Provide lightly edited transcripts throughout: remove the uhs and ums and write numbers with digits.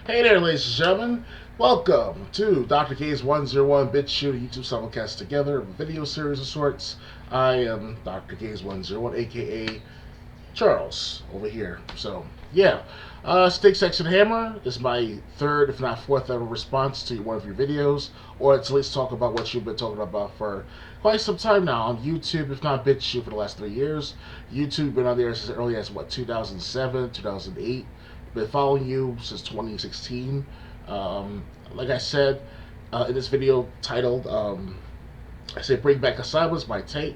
Hey there, ladies and gentlemen. Welcome to Dr. K's 101 Bit Shooter YouTube simulcast together, a video series of sorts. I am Dr. K's 101, aka Charles, over here. So, yeah. Styxhexenhammer is my third, if not fourth, ever response to one of your videos, or to at least talk about what you've been talking about for quite some time now on YouTube, if not BitChute, for the last 3 years. YouTube been on there since early as, 2007, 2008. Been following you since 2016. Like I said in this video titled, I say Bring Back ASYLUMS, my take.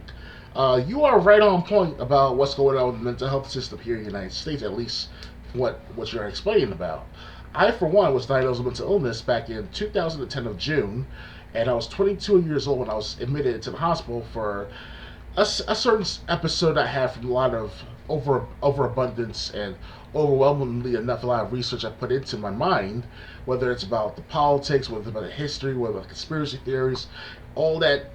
You are right on point about what's going on with the mental health system here in the United States, at least what you're explaining about. I, for one, was diagnosed with mental illness back in 2010 of June, and I was 22 years old when I was admitted into the hospital for a certain episode I had from a lot of overabundance and overwhelmingly enough a lot of research I put into my mind, whether it's about the politics, whether it's about the history, whether it's about conspiracy theories, all that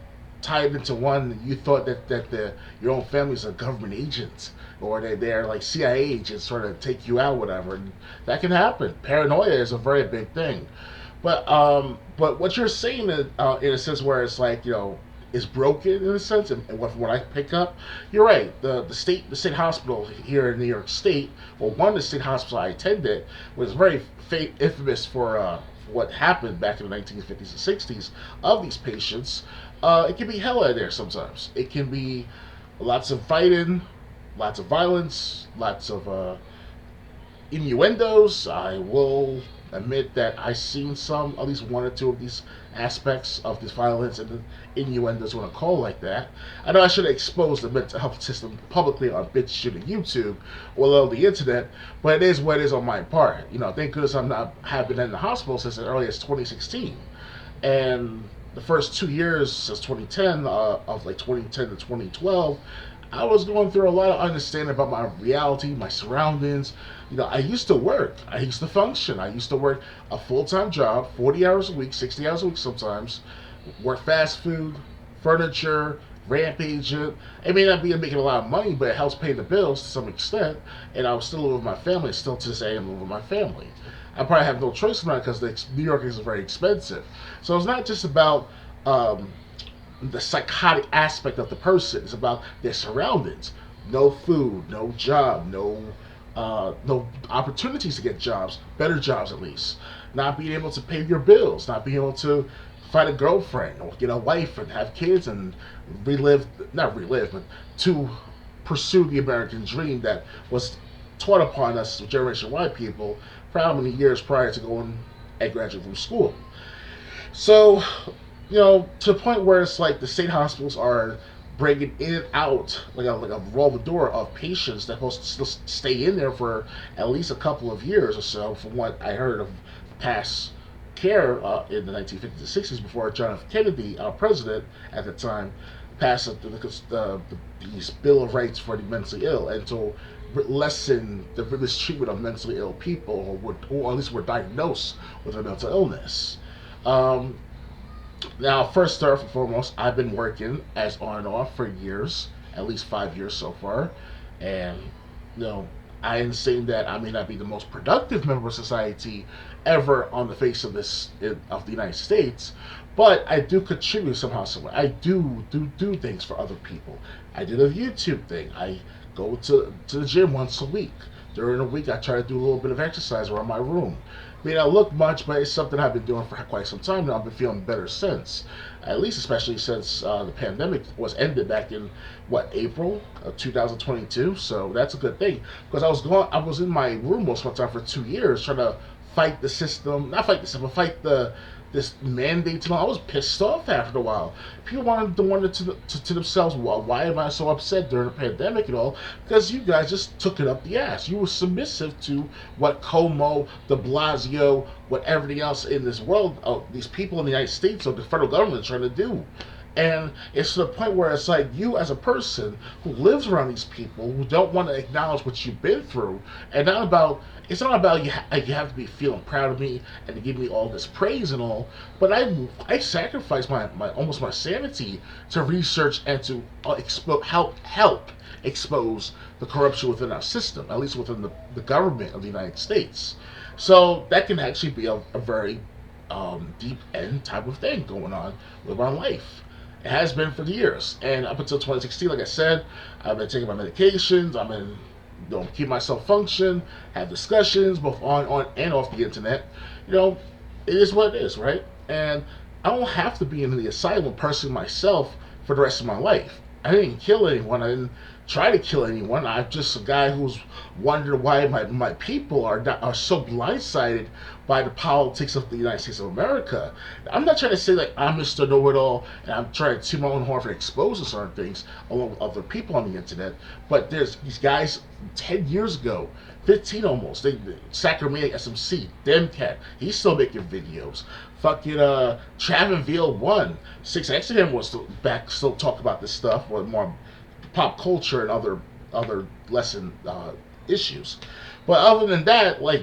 tied into one. You thought that your own family's a government agent or they're like CIA agents sort of take you out, whatever. And that can happen. Paranoia is a very big thing. But what you're saying in a sense where it's like, is broken in a sense, and what I pick up, you're right. The state hospital here in New York State, or one of the state hospitals I attended, was very infamous for what happened back in the 1950s and 60s of these patients. It can be hell out there sometimes. It can be lots of fighting, lots of violence, lots of innuendos. I will admit that I've seen some, at least one or two of these aspects of this violence and the innuendos, want to call like that. I know I should have exposed the mental health system publicly on BitChute and YouTube or on the internet, but it is what it is on my part. Thank goodness have been in the hospital since as early as 2016, and the first 2 years since 2010, of like 2010 to 2012, I was going through a lot of understanding about my reality, my surroundings. I used to work. I used to function. I used to work a full-time job, 40 hours a week, 60 hours a week sometimes, work fast food, furniture, ramp agent. It may not be making a lot of money, but it helps pay the bills to some extent. And I was still living with my family. Still to this day, I'm living with my family. I probably have no choice in that because New York is very expensive. So it's not just about the psychotic aspect of the person. It's about their surroundings. No food, no job, no opportunities to get jobs, better jobs at least. Not being able to pay your bills, not being able to find a girlfriend or get a wife and have kids and not relive, but to pursue the American dream that was taught upon us, Generation Y people, for how many years prior to going and graduating from school. So, to the point where it's like the state hospitals are bringing in and out like a revolving door of patients that supposed to still stay in there for at least a couple of years or so, from what I heard of past care in the 1950s and 60s before John F. Kennedy, our president at the time, passed these Bill of Rights for the mentally ill and to lessen the mistreatment of mentally ill people or at least were diagnosed with a mental illness. Um, Now, first, start and foremost, I've been working as on and off for years, at least 5 years so far, and you know, I am saying that I may not be the most productive member of society ever on the face of the United States, but I do contribute somehow, somewhere. I do things for other people. I do the YouTube thing. I go to the gym once a week. During the week, I try to do a little bit of exercise around my room. I mean, I look much, but it's something I've been doing for quite some time now. I've been feeling better since, at least especially since the pandemic was ended back in April of 2022. So that's a good thing because I was in my room most of the time for 2 years trying to fight the system, not fight the system, but fight this mandate. I was pissed off after a while. People wanted to themselves, well, why am I so upset during the pandemic and all? Because you guys just took it up the ass. You were submissive to what Como, De Blasio, what everything else in this world, these people in the United States or the federal government are trying to do. And it's to the point where it's like you, as a person who lives around these people who don't want to acknowledge what you've been through, and not about it's not about you have to be feeling proud of me and to give me all this praise and all, but I sacrificed my almost my sanity to research and to help expose the corruption within our system, at least within the government of the United States. So that can actually be a very deep end type of thing going on with my life. It has been for years, and up until 2016, like I said, I've been taking my medications. I've been, keep myself function, have discussions both on and off the internet. You know, it is what it is, right? And I don't have to be in the asylum person myself for the rest of my life. I didn't kill anyone. I didn't try to kill anyone. I'm just a guy who's wondering why my people are so blindsided by the politics of the United States of America. I'm not trying to say like I'm Mr. Know-It-All and I'm trying to toot my own horn for exposing certain things along with other people on the internet. But there's these guys 10 years ago, 15 almost. They Sacramento SMC, Demcat. He's still making videos. Fucking Travenville one, Styxhexenhammer was still talk about this stuff, or more pop culture and other lesson issues. But other than that, like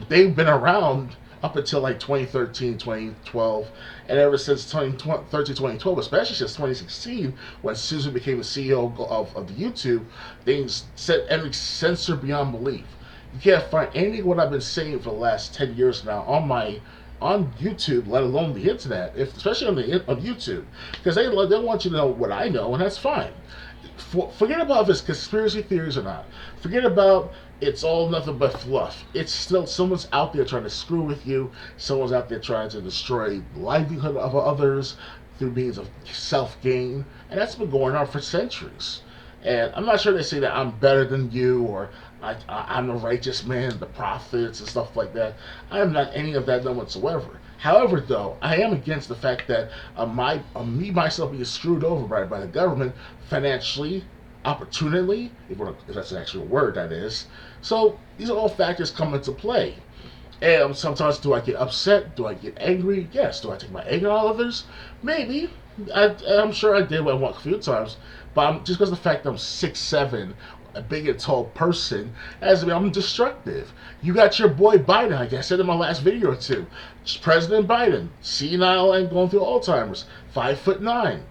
they've been around up until like 2013, 2012, and ever since 2013, 2012, especially since 2016, when Susan became the CEO of the YouTube, things set every censor beyond belief. You can't find anything what I've been saying for the last 10 years now on YouTube, let alone the internet, especially on YouTube, because they want you to know what I know, and that's fine. Forget about if it's conspiracy theories or not. Forget about it's all nothing but fluff. It's still someone's out there trying to screw with you. Someone's out there trying to destroy the livelihood of others through means of self gain, and that's been going on for centuries. And I'm not sure they say that I'm better than you or I'm a righteous man, the prophets and stuff like that. I am not any of that none whatsoever. However, though, I am against the fact that me myself being screwed over by the government financially, opportunely, if that's an actual word, that is. So these are all factors come into play. And sometimes, do I get upset? Do I get angry? Yes. Do I take my anger on others? Maybe. I'm sure I did one a few times. But just because of the fact that I'm 6'7", a big and tall person, as I'm destructive. You got your boy Biden, like I said in my last video or two. President Biden, senile and going through Alzheimer's, 5'9",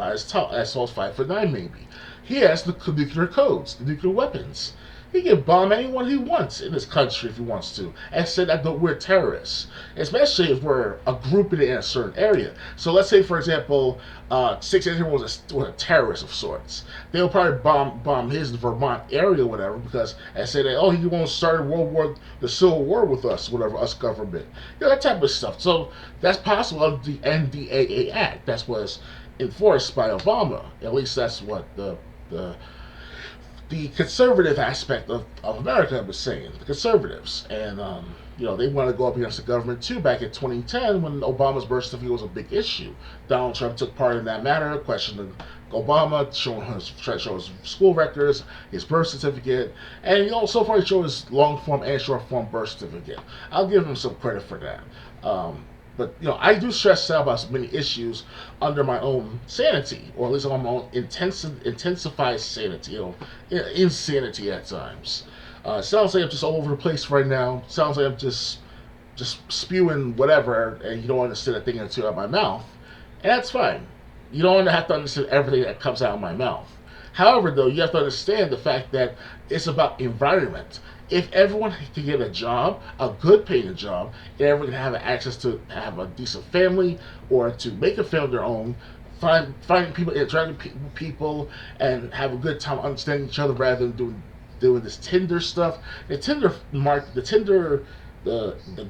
as tall as 5'9" maybe. He has the nuclear codes, the nuclear weapons. He can bomb anyone he wants in this country if he wants to, and say that we're terrorists, especially if we're a group in a certain area. So let's say, for example, Styxhexenhammer was a terrorist of sorts. They'll probably bomb his Vermont area or whatever, because and say that, oh, he won't start the Civil War with us, whatever, us government. That type of stuff. So that's possible under the NDAA Act. That's what's enforced by Obama. At least that's what the conservative aspect of America was saying, the conservatives. And, they want to go up against the government too back in 2010 when Obama's birth certificate was a big issue. Donald Trump took part in that matter, questioning Obama, trying to show his school records, his birth certificate, and, so far he showed his long form and short form birth certificate. I'll give him some credit for that. But I do stress out about many issues under my own sanity, or at least on my own intensified sanity, insanity at times. Sounds like I'm just all over the place right now. Sounds like I'm just spewing whatever, and you don't understand a thing or two out of my mouth, and that's fine. You don't have to understand everything that comes out of my mouth. However, though, you have to understand the fact that it's about environment. If everyone can get a job, a good paying job, and everyone can have access to have a decent family or to make a family of their own, finding people, interacting with people, and have a good time understanding each other rather than doing this Tinder stuff. The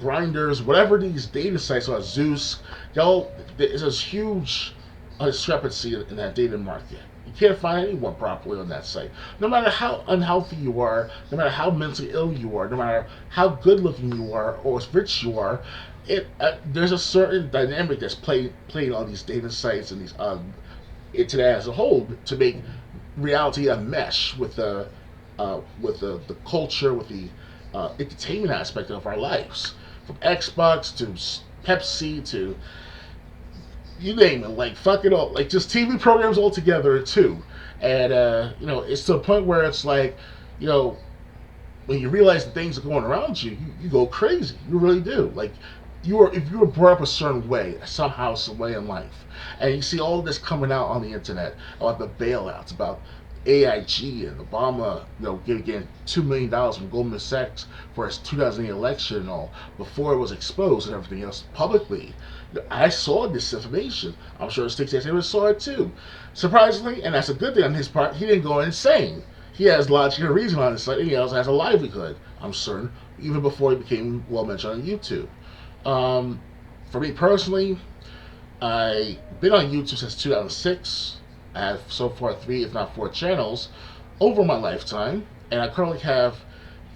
grinders, whatever these dating sites are, Zeus, there's a huge discrepancy in that dating market. You can't find anyone properly on that site. No matter how unhealthy you are, no matter how mentally ill you are, no matter how good looking you are or rich you are, there's a certain dynamic that's playing on these dating sites and these internet as a whole to make reality a mesh with the culture, with the entertainment aspect of our lives, from Xbox to Pepsi to you name it, like fuck it all, like just TV programs altogether too. And it's to the point where it's like, you know, when you realize the things are going around you, you go crazy. You really do. Like if you were brought up a certain way, somehow, some way in life, and you see all this coming out on the internet about the bailouts, about AIG and Obama, getting $2 million from Goldman Sachs for his 2008 election and all before it was exposed and everything else publicly. I saw this information. I'm sure Styxhexenhammer saw it too. Surprisingly, and that's a good thing on his part, he didn't go insane. He has logic and reason on his side, and he also has a livelihood, I'm certain, even before he became well mentioned on YouTube. For me personally, I've been on YouTube since 2006. I have so far 3, if not 4 channels over my lifetime, and I currently have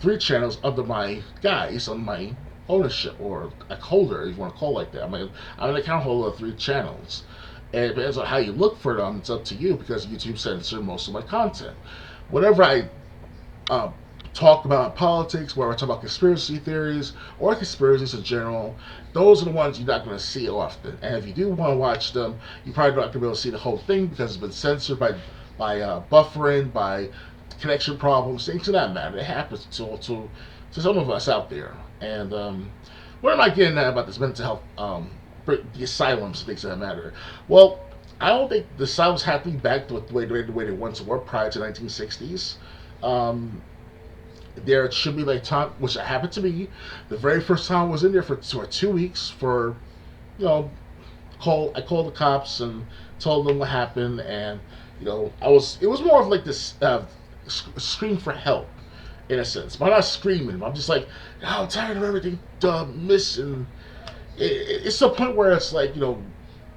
3 channels under my guise, on my ownership, or a holder, if you want to call it like that. I'm an account holder of 3 channels. And it depends on how you look for them, it's up to you, because YouTube censored most of my content. Whenever I talk about politics, where I talk about conspiracy theories or conspiracies in general, those are the ones you're not going to see often. And if you do want to watch them, you probably not going to be able to see the whole thing because it's been censored by buffering, by connection problems, things of that matter. It happens to some of us out there. And what am I getting at about this mental health, the asylums, things of that matter? Well, I don't think the asylums have to be back to the way they once were prior to the 1960s. There should be like time, which happened to me. The very first time I was in there for 2 weeks for, I called the cops and told them what happened, and it was more of like this scream for help, in a sense. But I'm not screaming. I'm just like, I'm tired of everything missing. It's to the point where it's like,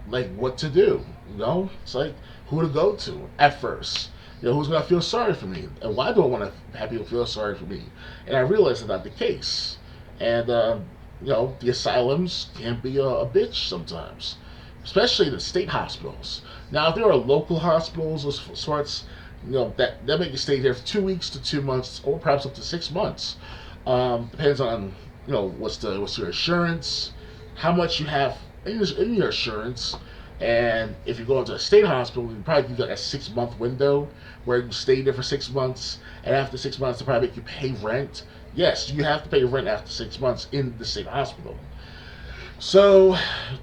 like what to do. It's like who to go to at first. Who's going to feel sorry for me? And why do I want to have people feel sorry for me? And I realized that's not the case. And, the asylums can be a bitch sometimes, especially the state hospitals. Now, if there are local hospitals of sorts, that make you stay there for 2 weeks to 2 months, or perhaps up to 6 months. Depends on, what's your insurance, how much you have in your insurance. And if you go into a state hospital, you probably get like a 6-month window where you stay there for 6 months, and after 6 months, they probably make you pay rent. Yes, you have to pay rent after 6 months in the state hospital. So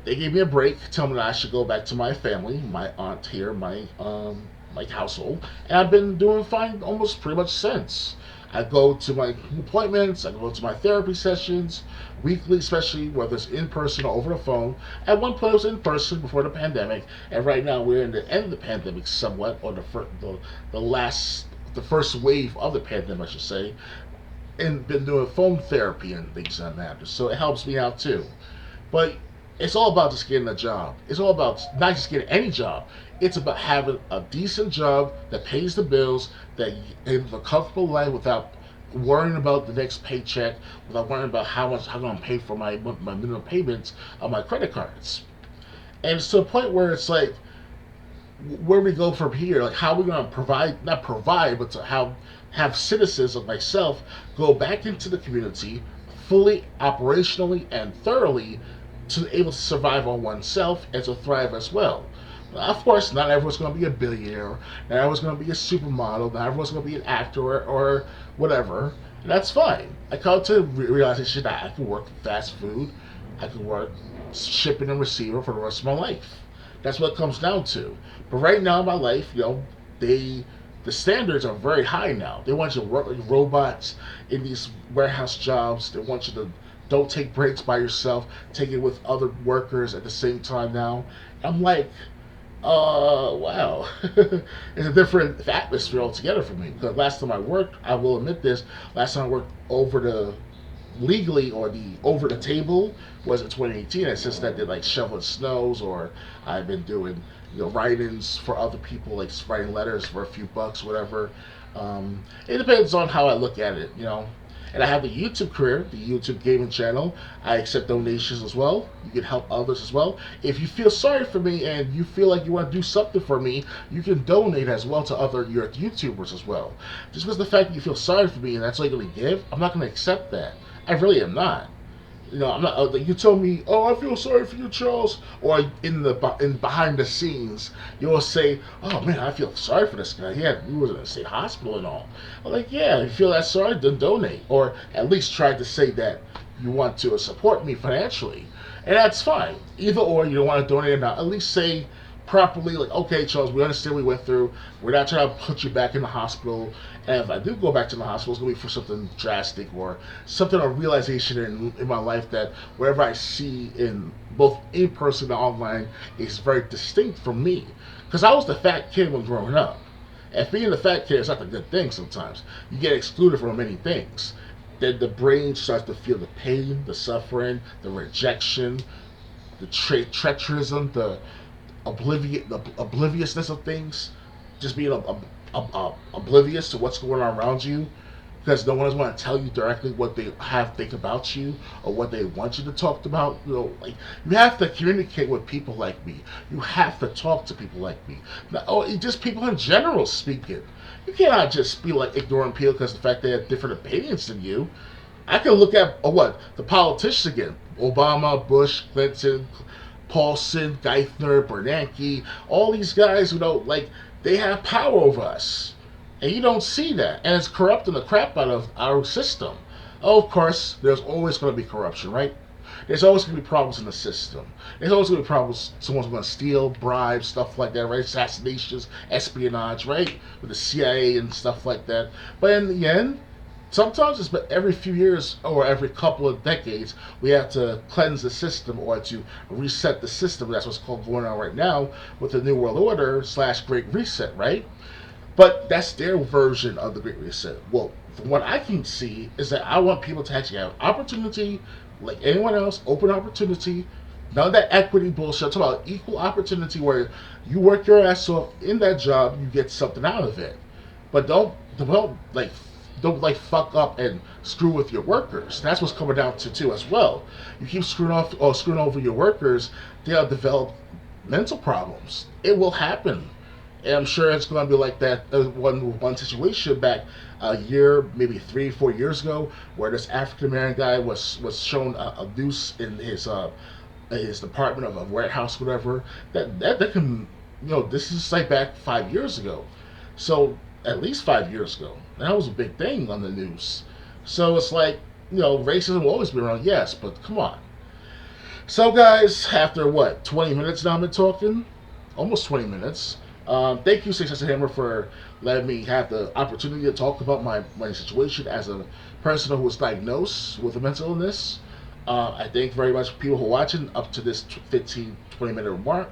they gave me a break, telling me that I should go back to my family, my aunt here, my household, and I've been doing fine almost pretty much since. I go to my appointments, I go to my therapy sessions, weekly, especially whether it's in person or over the phone. At one point it was in person before the pandemic, and right now we're in the end of the pandemic somewhat, or the first wave of the pandemic, I should say, and been doing phone therapy and things like that. So it helps me out too. But it's all about just getting a job. It's all about not just getting any job. It's about having a decent job that pays the bills, that you have a comfortable life without worrying about the next paycheck, without worrying about how much I'm going to pay for my minimum payments on my credit cards. And it's to a point where it's like, where we go from here? Like, how are we going to not provide, but to have citizens like myself go back into the community fully, operationally, and thoroughly to be able to survive on oneself and to thrive as well. Of course, not everyone's going to be a billionaire, not everyone's going to be a supermodel, not everyone's going to be an actor or whatever. And that's fine. I come to realization that I can work fast food, I can work shipping and receiver for the rest of my life. That's what it comes down to. But right now in my life, the standards are very high now. They want you to work like robots in these warehouse jobs. They want you to don't take breaks by yourself, take it with other workers at the same time now. I'm like, wow. It's a different atmosphere altogether for me. Because last time I worked, I will admit this, last time I worked legally, or the over the table, was in 2018. And since then I did like shoveling snows, or I've been doing write-ins for other people, like writing letters for a few bucks, whatever. It depends on how I look at it, And I have the YouTube career, the YouTube gaming channel. I accept donations as well. You can help others as well. If you feel sorry for me and you feel like you want to do something for me, you can donate as well to other YouTubers as well. Just because the fact that you feel sorry for me and that's all you're going to give, I'm not going to accept that. I really am not. You know, I'm not. You tell me, "Oh, I feel sorry for you, Charles," or in behind the scenes, you'll say, "Oh man, I feel sorry for this guy. Yeah, he was in a state hospital and all." I'm like, "Yeah, if you feel that sorry, then donate, or at least try to say that you want to support me financially, and that's fine. Either or, you don't want to donate or not. At least say properly, like, okay, Charles, we understand we went through. We're not trying to put you back in the hospital. And if I do go back to the hospital, it's going to be for something drastic or something, a realization in my life that whatever I see in both in person and online is very distinct from me. Because I was the fat kid when growing up. And being the fat kid is not a good thing sometimes. You get excluded from many things. Then the brain starts to feel the pain, the suffering, the rejection, the treacherism, the obliviousness of things, just being oblivious to what's going on around you, because no one is going to tell you directly what they have think about you or what they want you to talk about. You know, like you have to communicate with people like me. You have to talk to people like me. Just people in general speaking. You cannot just be like ignoring people because of the fact they have different opinions than you. I can look at the politicians again: Obama, Bush, Clinton, Paulson, Geithner, Bernanke, all these guys, like they have power over us. And you don't see that. And it's corrupting the crap out of our system. Oh, of course, there's always going to be corruption, right? There's always going to be problems in the system. There's always going to be problems. Someone's going to steal, bribe, stuff like that, right? Assassinations, espionage, right? With the CIA and stuff like that. But in the end, sometimes it's but every few years or every couple of decades we have to cleanse the system or to reset the system. That's what's called going on right now with the New World Order / Great Reset, right? But that's their version of the Great Reset. Well, from what I can see is that I want people to actually have opportunity like anyone else, open opportunity. None of that equity bullshit. I'm talking about equal opportunity where you work your ass off in that job, you get something out of it. But don't fuck up and screw with your workers. That's what's coming down to too as well. You keep screwing over your workers, they'll develop mental problems. It will happen. And I'm sure it's going to be like that one situation back a year, maybe 3-4 years ago, where this African American guy was shown a noose in his department of a warehouse, whatever. That can, this is like back 5 years ago. So at least 5 years ago. And that was a big thing on the news. So it's like, racism will always be around, yes, but come on. So guys, after 20 minutes now I've been talking? Almost 20 minutes. Thank you, Styxhexenhammer, for letting me have the opportunity to talk about my situation as a person who was diagnosed with a mental illness. I thank very much people who are watching up to this 15-20 minute mark.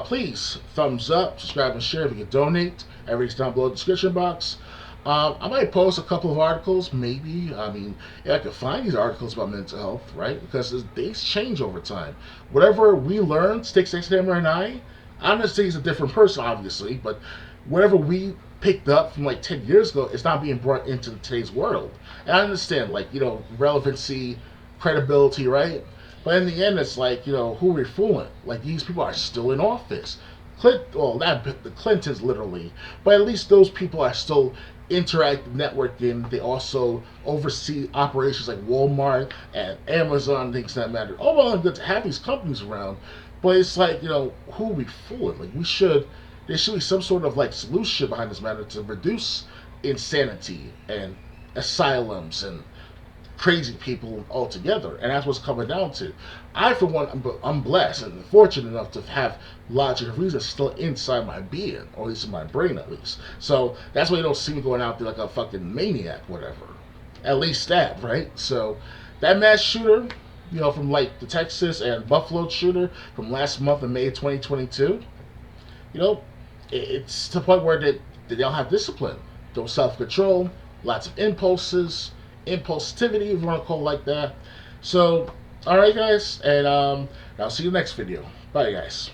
Please, thumbs up, subscribe, and share if you can donate. Everything's down below in the description box. I might post a couple of articles, maybe. I mean, I could find these articles about mental health, right? Because things change over time. Whatever we learn, Styxhexenhammer and I'm not saying he's a different person, obviously, but whatever we picked up from like 10 years ago, it's not being brought into today's world. And I understand, relevancy, credibility, right? But in the end, it's like, who are we fooling? Like, these people are still in office. The Clintons, literally. But at least those people are still interactive, networking. They also oversee operations like Walmart and Amazon, things that matter. All well and good to have these companies around. But it's like, who are we fooling? Like, there should be some sort of solution behind this matter to reduce insanity and asylums and crazy people altogether. And that's what's coming down to. I, for one, I'm blessed and fortunate enough to have logic and reason still inside my being, or at least in my brain at least. So that's why you don't see me going out there like a fucking maniac, whatever. At least that, right? So that mass shooter, from the Texas and Buffalo shooter from last month in May 2022, it's to the point where they don't have discipline, no self-control, lots of impulsivity, if you want to call it like that. So, alright guys, and I'll see you next video. Bye guys.